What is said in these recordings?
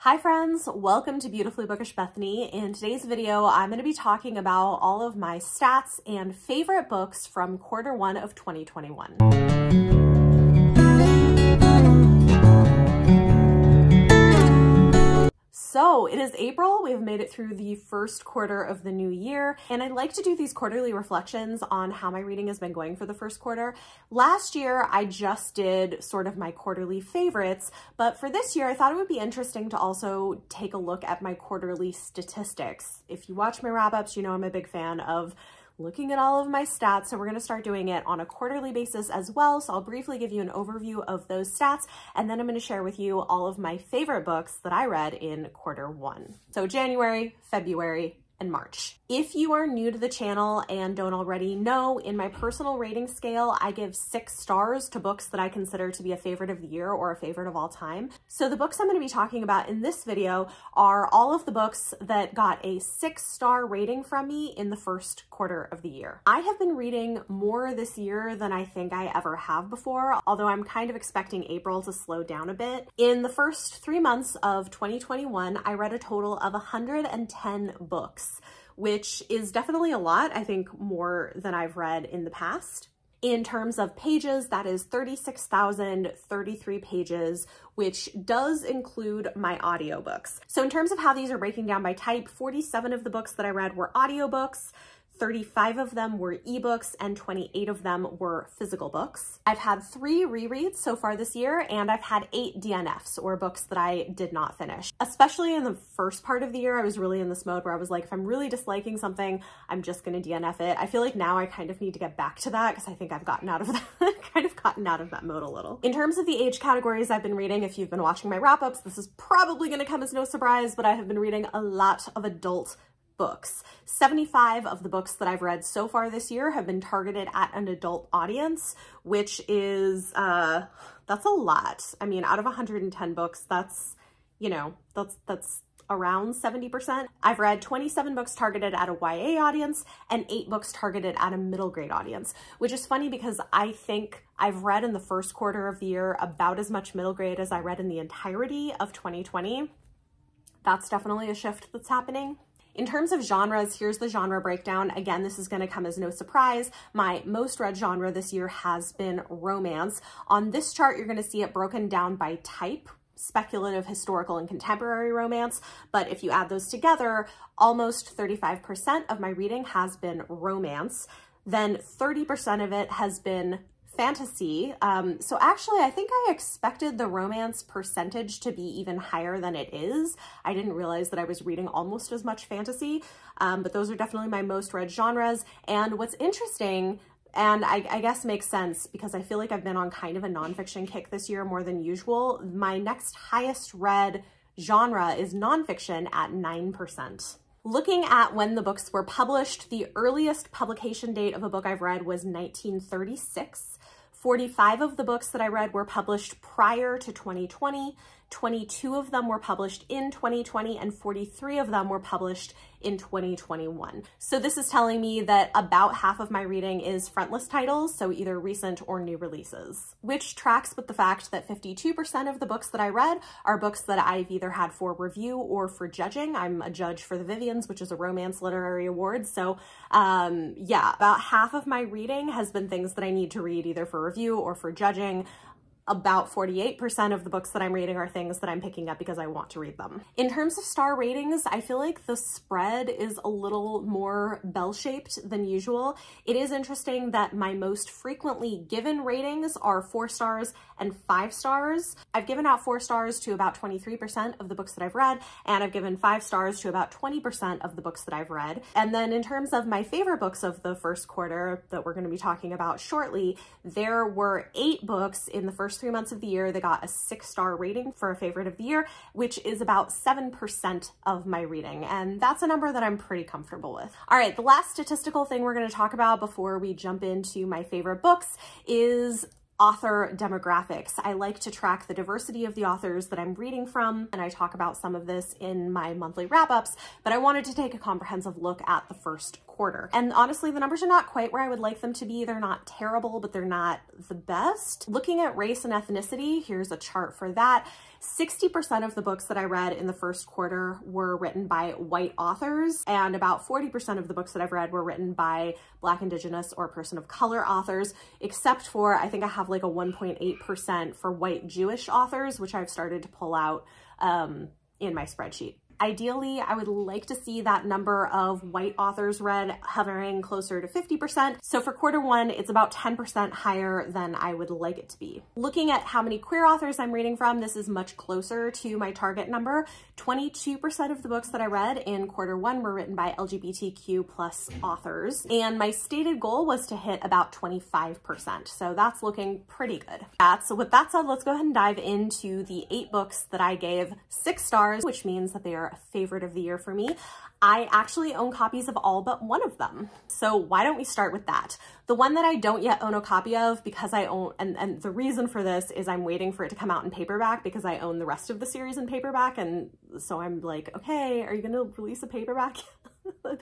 Hi friends, welcome to Beautifully Bookish Bethany. In today's video, I'm going to be talking about all of my stats and favorite books from Q1 of 2021. So it is April, we have made it through the first quarter of the new year, and I like to do these quarterly reflections on how my reading has been going for the first quarter. Last year, I just did sort of my quarterly favorites, but for this year, I thought it would be interesting to also take a look at my quarterly statistics. If you watch my wrap-ups, you know I'm a big fan of looking at all of my stats, so we're going to start doing it on a quarterly basis as well. So I'll briefly give you an overview of those stats, and then I'm going to share with you all of my favorite books that I read in Q1. So January, February, and March. If you are new to the channel and don't already know, in my personal rating scale, I give 6 stars to books that I consider to be a favorite of the year or a favorite of all time. So the books I'm going to be talking about in this video are all of the books that got a 6-star rating from me in the first quarter of the year. I have been reading more this year than I think I ever have before, although I'm kind of expecting April to slow down a bit. In the first 3 months of 2021, I read a total of 110 books, which is definitely a lot, I think more than I've read in the past. In terms of pages, that is 36,033 pages, which does include my audiobooks. So in terms of how these are breaking down by type, 47 of the books that I read were audiobooks, 35 of them were ebooks, and 28 of them were physical books. I've had 3 rereads so far this year, and I've had 8 DNFs, or books that I did not finish. Especially in the first part of the year, I was really in this mode where I was like, if I'm really disliking something, I'm just gonna DNF it. I feel like now I kind of need to get back to that because I think I've gotten out of that, gotten out of that mode a little. In terms of the age categories I've been reading, if you've been watching my wrap-ups, this is probably gonna come as no surprise, but I have been reading a lot of adult books. 75 of the books that I've read so far this year have been targeted at an adult audience, which is, that's a lot. I mean, out of 110 books, that's, you know, that's around 70%. I've read 27 books targeted at a YA audience and 8 books targeted at a middle grade audience, which is funny because I think I've read in the first quarter of the year about as much middle grade as I read in the entirety of 2020. That's definitely a shift that's happening. In terms of genres, here's the genre breakdown. Again, this is going to come as no surprise. My most read genre this year has been romance. On this chart, you're going to see it broken down by type: speculative, historical, and contemporary romance. But if you add those together, almost 35% of my reading has been romance. Then 30% of it has been fantasy. So actually, I think I expected the romance percentage to be even higher than it is. I didn't realize that I was reading almost as much fantasy, but those are definitely my most read genres. And what's interesting, and I guess makes sense because I feel like I've been on kind of a nonfiction kick this year more than usual, my next highest read genre is nonfiction at 9%. Looking at when the books were published, the earliest publication date of a book I've read was 1936. 45 of the books that I read were published prior to 2020. 22 of them were published in 2020, and 43 of them were published in 2021. So this is telling me that about half of my reading is frontlist titles, so either recent or new releases, which tracks with the fact that 52% of the books that I read are books that I've either had for review or for judging. I'm a judge for the Vivians, which is a romance literary award. So yeah, about half of my reading has been things that I need to read either for review or for judging. About 48% of the books that I'm reading are things that I'm picking up because I want to read them. In terms of star ratings, I feel like the spread is a little more bell-shaped than usual. It is interesting that my most frequently given ratings are 4 stars and 5 stars. I've given out 4 stars to about 23% of the books that I've read, and I've given 5 stars to about 20% of the books that I've read. And then in terms of my favorite books of the first quarter that we're going to be talking about shortly, there were 8 books in the first 3 months of the year that got a 6-star rating for a favorite of the year, which is about 7% of my reading. And that's a number that I'm pretty comfortable with. All right, the last statistical thing we're going to talk about before we jump into my favorite books is author demographics. I like to track the diversity of the authors that I'm reading from, and I talk about some of this in my monthly wrap-ups, but I wanted to take a comprehensive look at the first quarter. And honestly, the numbers are not quite where I would like them to be. They're not terrible, but they're not the best. Looking at race and ethnicity, here's a chart for that. 60% of the books that I read in the first quarter were written by white authors, and about 40% of the books that I've read were written by Black, Indigenous, or person of color authors, except for, I think I have like a 1.8% for white Jewish authors, which I've started to pull out in my spreadsheet. Ideally, I would like to see that number of white authors read hovering closer to 50%. So for quarter one, it's about 10% higher than I would like it to be. Looking at how many queer authors I'm reading from, this is much closer to my target number. 22% of the books that I read in quarter one were written by LGBTQ plus authors. And my stated goal was to hit about 25%. So that's looking pretty good. So with that said, let's go ahead and dive into the 8 books that I gave 6 stars, which means that they are a favorite of the year for me. I actually own copies of all but one of them. So why don't we start with that? The one that I don't yet own a copy of because I own, and the reason for this is I'm waiting for it to come out in paperback because I own the rest of the series in paperback. And so I'm like, okay, are you going to release a paperback?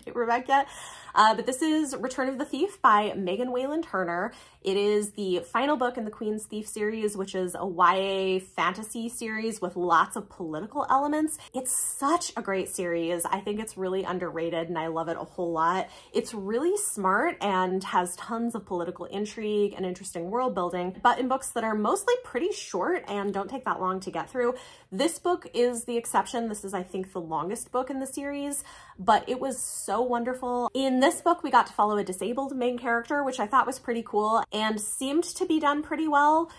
Paperback yet? But this is Return of the Thief by Megan Whalen Turner. It is the final book in the Queen's Thief series, which is a YA fantasy series with lots of political elements. It's such a great series. I think it's really underrated and I love it a whole lot. It's really smart and has tons of political intrigue and interesting world building, but in books that are mostly pretty short and don't take that long to get through. This book is the exception. This is, I think, the longest book in the series, but it was so wonderful. In this book, we got to follow a disabled main character, which I thought was pretty cool and seemed to be done pretty well,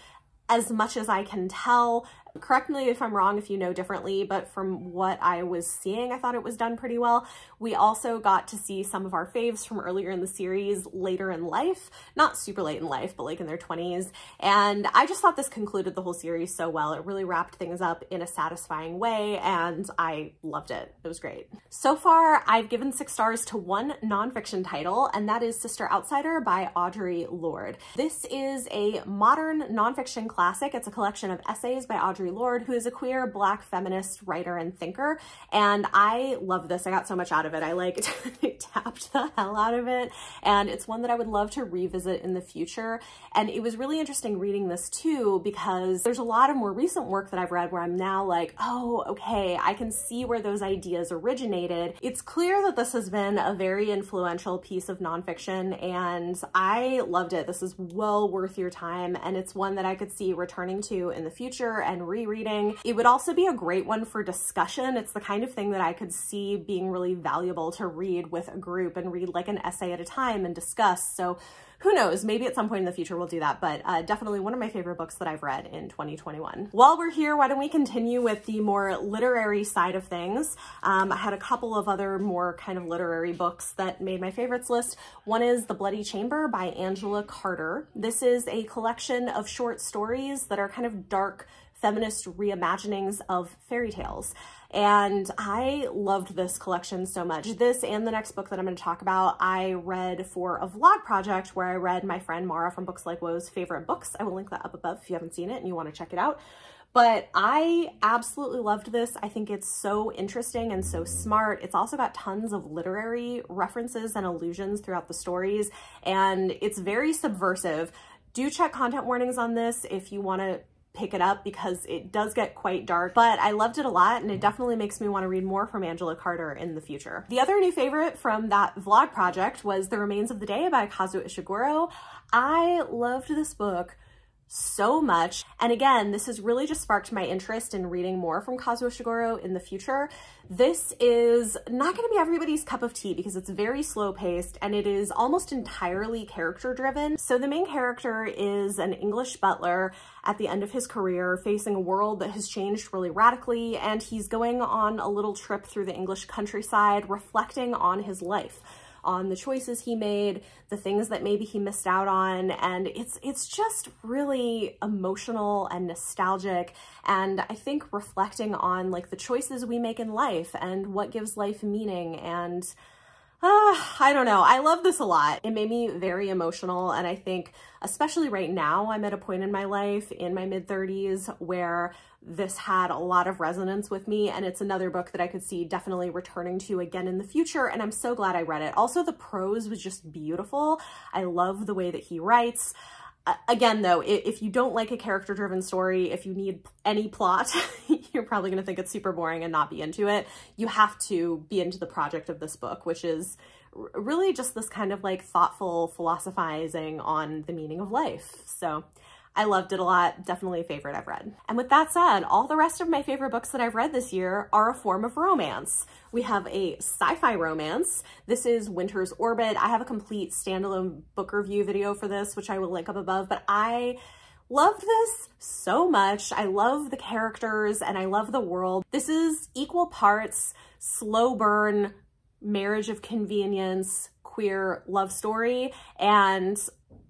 as much as I can tell. Correct me if I'm wrong if you know differently, but from what I was seeing, I thought it was done pretty well. We also got to see some of our faves from earlier in the series later in life, not super late in life, but like in their 20s. And I just thought this concluded the whole series so well. It really wrapped things up in a satisfying way, and I loved it. It was great. So far, I've given 6 stars to one nonfiction title, and that is Sister Outsider by Audre Lorde. This is a modern nonfiction classic. It's a collection of essays by Audre Lorde, who is a queer Black feminist writer and thinker, and I love this. I got so much out of it. I like tapped the hell out of it, and it's one that I would love to revisit in the future. And it was really interesting reading this too, because there's a lot of more recent work that I've read where I'm now like, oh, okay, I can see where those ideas originated. It's clear that this has been a very influential piece of nonfiction, and I loved it. This is well worth your time, and it's one that I could see returning to in the future and rereading. It would also be a great one for discussion. It's the kind of thing that I could see being really valuable to read with a group and read like an essay at a time and discuss. So who knows, maybe at some point in the future we'll do that, but definitely one of my favorite books that I've read in 2021. While we're here, why don't we continue with the more literary side of things? I had a couple of other more kind of literary books that made my favorites list. One is The Bloody Chamber by Angela Carter. This is a collection of short stories that are kind of dark feminist reimaginings of fairy tales. And I loved this collection so much. This and the next book that I'm going to talk about, I read for a vlog project where I read my friend Mara from Books Like Woe's favorite books. I will link that up above if you haven't seen it and you want to check it out. But I absolutely loved this. I think it's so interesting and so smart. It's also got tons of literary references and allusions throughout the stories, and it's very subversive. Do check content warnings on this if you want to pick it up, because it does get quite dark, but I loved it a lot, and it definitely makes me want to read more from Angela Carter in the future. The other new favorite from that vlog project was The Remains of the Day by Kazuo Ishiguro. I loved this book so much. And again, this has really just sparked my interest in reading more from Kazuo Ishiguro in the future. This is not going to be everybody's cup of tea because it's very slow paced and it is almost entirely character driven. So the main character is an English butler at the end of his career facing a world that has changed really radically, and he's going on a little trip through the English countryside reflecting on his life, on the choices he made, the things that maybe he missed out on, and it's just really emotional and nostalgic, and I think reflecting on like the choices we make in life and what gives life meaning. And I don't know. I love this a lot. It made me very emotional, and I think especially right now, I'm at a point in my life in my mid-30s where this had a lot of resonance with me, and it's another book that I could see definitely returning to again in the future, and I'm so glad I read it. Also, the prose was just beautiful. I love the way that he writes. Again, though, if you don't like a character-driven story, if you need any plot, you're probably going to think it's super boring and not be into it. You have to be into the project of this book, which is really just this kind of like thoughtful philosophizing on the meaning of life. So I loved it a lot. Definitely a favorite I've read. And with that said, all the rest of my favorite books that I've read this year are a form of romance. We have a sci-fi romance. This is Winter's Orbit. I have a complete standalone book review video for this, which I will link up above, but I loved this so much. I love the characters and I love the world. This is equal parts slow burn, marriage of convenience, queer love story, and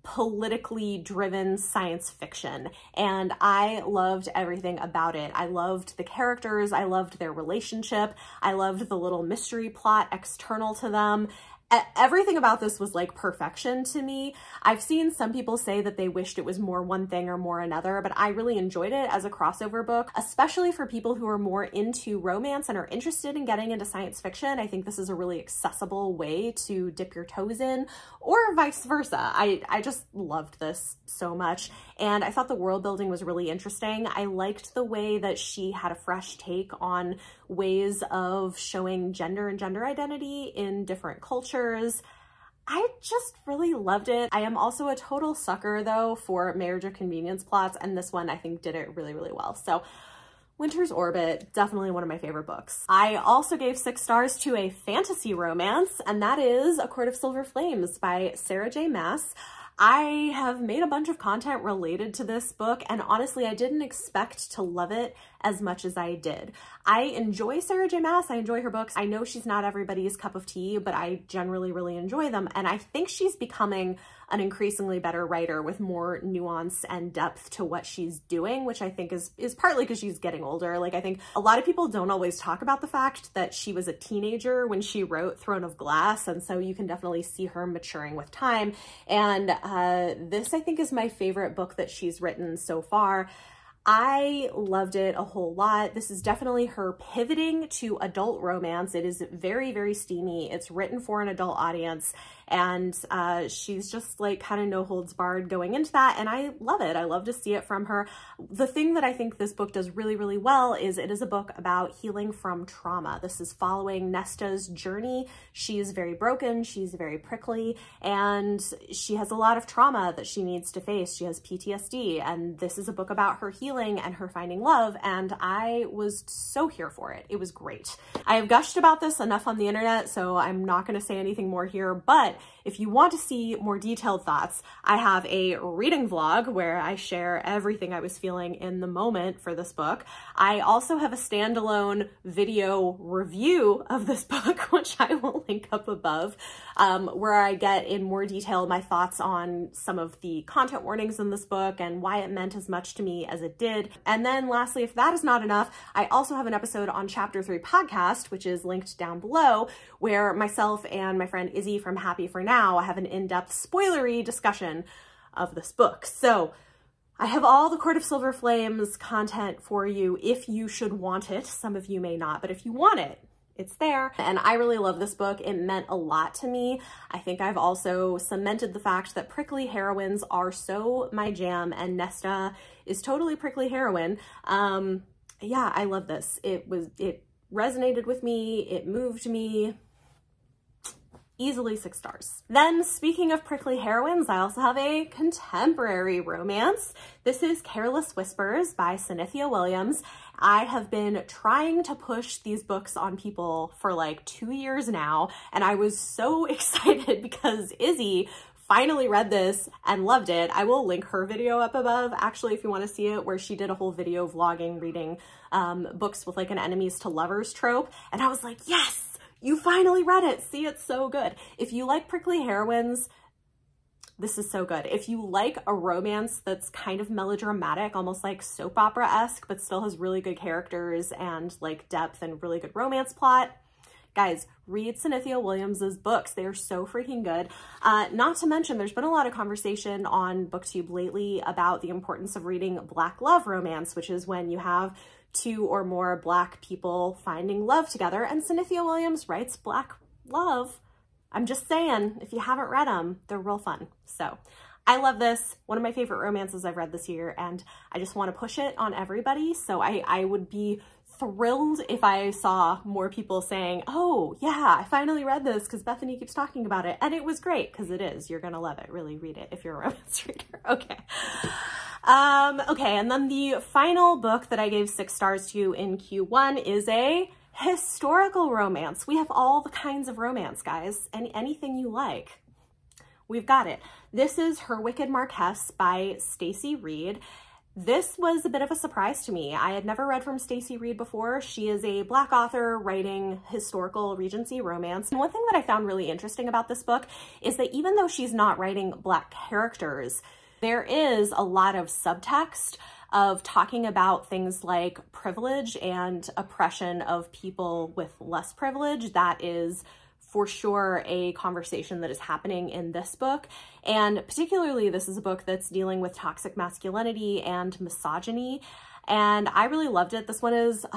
politically driven science fiction, and I loved everything about it. I loved the characters, I loved their relationship, I loved the little mystery plot external to them. Everything about this was like perfection to me. I've seen some people say that they wished it was more one thing or more another, but I really enjoyed it as a crossover book, especially for people who are more into romance and are interested in getting into science fiction. I think this is a really accessible way to dip your toes in, or vice versa. I just loved this so much, and I thought the world building was really interesting. I liked the way that she had a fresh take on ways of showing gender and gender identity in different cultures. I just really loved it. I am also a total sucker though for marriage of convenience plots, and this one I think did it really, really well. So Winter's Orbit, definitely one of my favorite books. I also gave 6 stars to a fantasy romance, and that is A Court of Silver Flames by Sarah J. Maas. I have made a bunch of content related to this book, and honestly, I didn't expect to love it as much as I did. I enjoy Sarah J. Maas. I enjoy her books. I know she's not everybody's cup of tea, but I generally really enjoy them, and I think she's becoming an increasingly better writer with more nuance and depth to what she's doing, which I think is partly because she's getting older. Like, I think a lot of people don't always talk about the fact that she was a teenager when she wrote Throne of Glass, and so you can definitely see her maturing with time. And this, I think, is my favorite book that she's written so far. I loved it a whole lot. This is definitely her pivoting to adult romance. It is very, very steamy. It's written for an adult audience, and she's just like kind of no holds barred going into that, and I love it. I love to see it from her. The thing that I think this book does really, really well is it is a book about healing from trauma. This is following Nesta's journey. She is very broken, she's very prickly, and she has a lot of trauma that she needs to face. She has PTSD, and this is a book about her healing and her finding love, and I was so here for it. It was great. I have gushed about this enough on the internet, so I'm not going to say anything more here, but if you want to see more detailed thoughts, I have a reading vlog where I share everything I was feeling in the moment for this book. I also have a standalone video review of this book, which I will link up above, where I get in more detail my thoughts on some of the content warnings in this book and why it meant as much to me as it did. And then lastly, if that is not enough, I also have an episode on Chapter 3 podcast, which is linked down below, where myself and my friend Izzy from Happy for Now have an in-depth spoilery discussion of this book. So I have all the Court of Silver Flames content for you if you should want it. Some of you may not, but if you want it, it's there. And I really love this book. It meant a lot to me. I think I've also cemented the fact that prickly heroines are so my jam, and Nesta is totally prickly heroine. Yeah, I love this. It resonated with me. It moved me. Easily 6 stars. Then, speaking of prickly heroines, I also have a contemporary romance. This is Careless Whispers by Sinithia Williams. I have been trying to push these books on people for like 2 years now, and I was so excited because Izzy finally read this and loved it. I will link her video up above, actually, if you want to see it, where she did a whole video vlogging reading books with like an enemies to lovers trope, and I was like, yes! You finally read it. See, it's so good. If you like prickly heroines, this is so good. If you like a romance that's kind of melodramatic, almost like soap opera-esque, but still has really good characters and like depth and really good romance plot, Guys, read Sinithia Williams's books. They are so freaking good. Not to mention, there's been a lot of conversation on BookTube lately about the importance of reading Black love romance, which is when you have two or more Black people finding love together. And Sinithia Williams writes Black love. I'm just saying, if you haven't read them, they're real fun. So I love this. One of my favorite romances I've read this year, and I just want to push it on everybody. So I would be thrilled if I saw more people saying, oh yeah, I finally read this because Bethany keeps talking about it. And it was great, because it is. You're going to love it. Really read it if you're a romance reader. Okay. Okay, and then the final book that I gave 6 stars to in Q1 is a historical romance. We have all the kinds of romance, guys, and anything you like. We've got it. This is Her Wicked Marquess by Stacey Reed. This was a bit of a surprise to me. I had never read from Stacey Reed before. She is a Black author writing historical Regency romance. And one thing that I found really interesting about this book is that even though she's not writing Black characters, there is a lot of subtext of talking about things like privilege and oppression of people with less privilege. That is for sure a conversation that is happening in this book. And particularly, this is a book that's dealing with toxic masculinity and misogyny. And I really loved it. This one is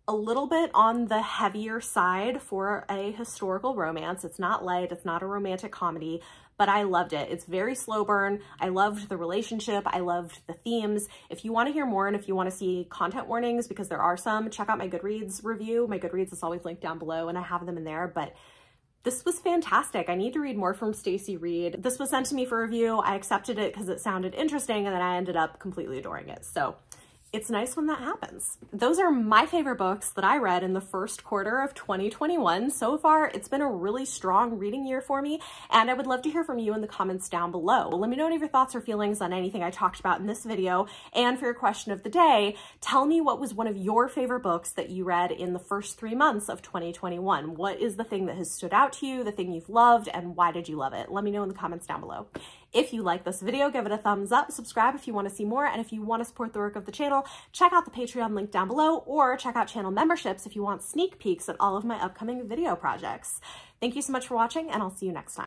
a little bit on the heavier side for a historical romance. It's not light, it's not a romantic comedy, but I loved it. It's very slow burn. I loved the relationship. I loved the themes. If you want to hear more and if you want to see content warnings, because there are some, check out my Goodreads review. My Goodreads is always linked down below and I have them in there, but this was fantastic. I need to read more from Stacey Reed. This was sent to me for review. I accepted it because it sounded interesting and then I ended up completely adoring it. So it's nice when that happens. Those are my favorite books that I read in the first quarter of 2021. So far, it's been a really strong reading year for me, and I would love to hear from you in the comments down below. Let me know any of your thoughts or feelings on anything I talked about in this video, and for your question of the day, tell me what was one of your favorite books that you read in the first 3 months of 2021. What is the thing that has stood out to you, the thing you've loved, and why did you love it? Let me know in the comments down below. If you like this video, give it a thumbs up, subscribe if you want to see more, and if you want to support the work of the channel, check out the Patreon link down below, or check out channel memberships if you want sneak peeks at all of my upcoming video projects. Thank you so much for watching, and I'll see you next time.